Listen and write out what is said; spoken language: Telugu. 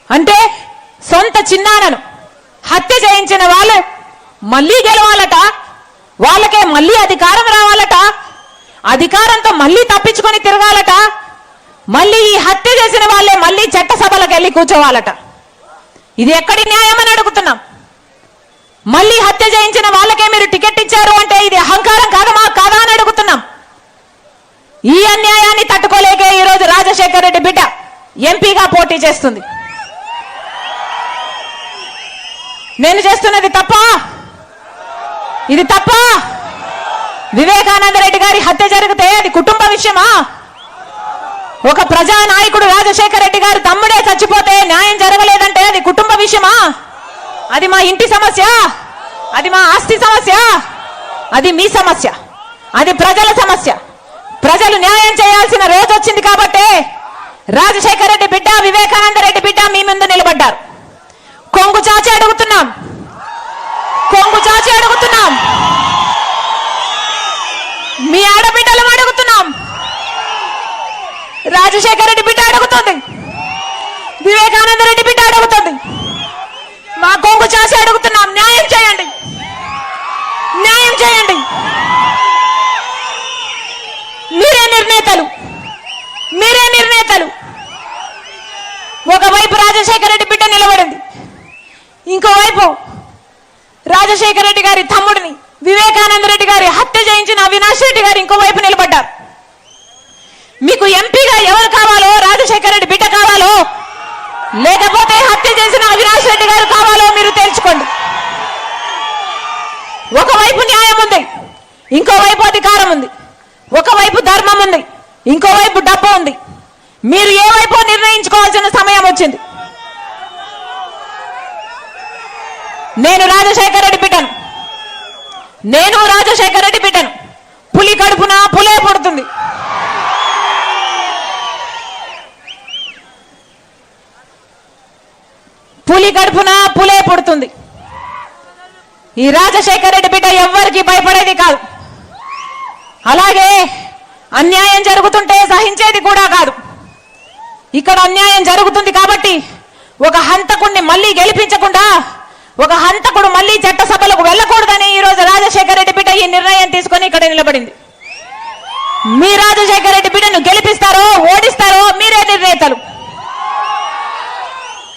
అంటే సొంత చిన్నాన్నను హత్య చేయించిన వాళ్ళు మళ్ళీ గెలవాలట, వాళ్ళకే మళ్ళీ అధికారం రావాలట, అధికారంతో మళ్ళీ తప్పించుకొని తిరగాలట, మళ్ళీ ఈ హత్య చేసిన వాళ్ళే మళ్ళీ చట్టసభలకు వెళ్ళి కూర్చోవాలట. ఇది ఎక్కడి న్యాయం అని అడుగుతున్నాం. మళ్ళీ హత్య చేయించిన వాళ్ళకే మీరు టికెట్ ఇచ్చారు అంటే ఇది అహంకారం కాదా అని అడుగుతున్నాం. ఈ అన్యాయాన్ని తట్టుకోలేకే ఈరోజు రాజశేఖర్ రెడ్డి బిడ్డ ఎంపీగా పోటీ చేస్తుంది. నేను చేస్తున్నది తప్ప? ఇది తప్ప? వివేకానంద రెడ్డి గారి హత్య జరిగితే అది కుటుంబ విషయమా? ఒక ప్రజా నాయకుడు రాజశేఖర్ రెడ్డి గారు తమ్ముడే చచ్చిపోతే న్యాయం జరగలేదంటే అది కుటుంబ విషయమా? అది మా ఇంటి సమస్య, అది మా ఆస్తి సమస్య, అది మీ సమస్య, అది ప్రజల సమస్య. ప్రజలు న్యాయం చేయాల్సిన రోజు వచ్చింది కాబట్టి రాజశేఖర్ రెడ్డి బిడ్డ, వివేకానంద రెడ్డి బిడ్డ మీ ముందు నిలబడ్డారు. కొంగు చాచి అడుగుతున్నాం, కొంగు చాచి అడుగుతున్నాం, మీ ఆడబిడ్డలు అడుగుతున్నాం. రాజశేఖర్ రెడ్డి బిడ్డ అడుగుతుంది, వివేకానంద రెడ్డి బిడ్డ అడుగుతుంది. మా కొంగు చాచి అడుగుతున్నాం, న్యాయం చేయండి, న్యాయం చేయండి. మీరే నిర్ణేతలు, మీరే నిర్ణేతలు. ఒకవైపు రాజశేఖర్ రెడ్డి బిడ్డ నిలబడింది, ఇంకోవైపు రాజశేఖర్ రెడ్డి గారి తమ్ముడిని వివేకానంద రెడ్డి గారి హత్య చేయించిన అవినాష్ రెడ్డి గారు ఇంకోవైపు నిలబడ్డారు. మీకు ఎంపీగా ఎవరు కావాలో? రాజశేఖర్ రెడ్డి బిడ్డ కావాలో, లేకపోతే హత్య చేసిన అవినాష్ రెడ్డి గారు కావాలో మీరు తెలుసుకోండి. ఒకవైపు న్యాయం ఉంది, ఇంకోవైపు అధికారం ఉంది. ఒకవైపు ధర్మం ఉంది, ఇంకోవైపు డబ్బు ఉంది. మీరు ఏ వైపు నిర్ణయించుకోవాల్సిన సమయం వచ్చింది. నేను రాజశేఖర్ రెడ్డి బిడ్డను, నేను రాజశేఖర్ రెడ్డి బిడ్డను. పులి కడుపున పులే పుడుతుంది. పులి కడుపున పులే పుడుతుంది. ఈ రాజశేఖర్ రెడ్డి బిడ్డ ఎవ్వరికి భయపడేది కాదు. అలాగే అన్యాయం జరుగుతుంటే సహించేది కూడా కాదు. ఇక్కడ అన్యాయం జరుగుతుంది కాబట్టి ఒక హంతకుడిని మళ్ళీ గెలిపించకుండా, ఒక హంతకుడు మళ్ళీ చట్టసభలకు వెళ్ళకూడదని ఈరోజు రాజశేఖర్ రెడ్డి బిడ్డ ఈ నిర్ణయం తీసుకొని ఇక్కడ నిలబడింది. మీ రాజశేఖర్ రెడ్డి బిడ్డను గెలిపిస్తారో ఓడిస్తారో మీరే నిర్ణేతలు.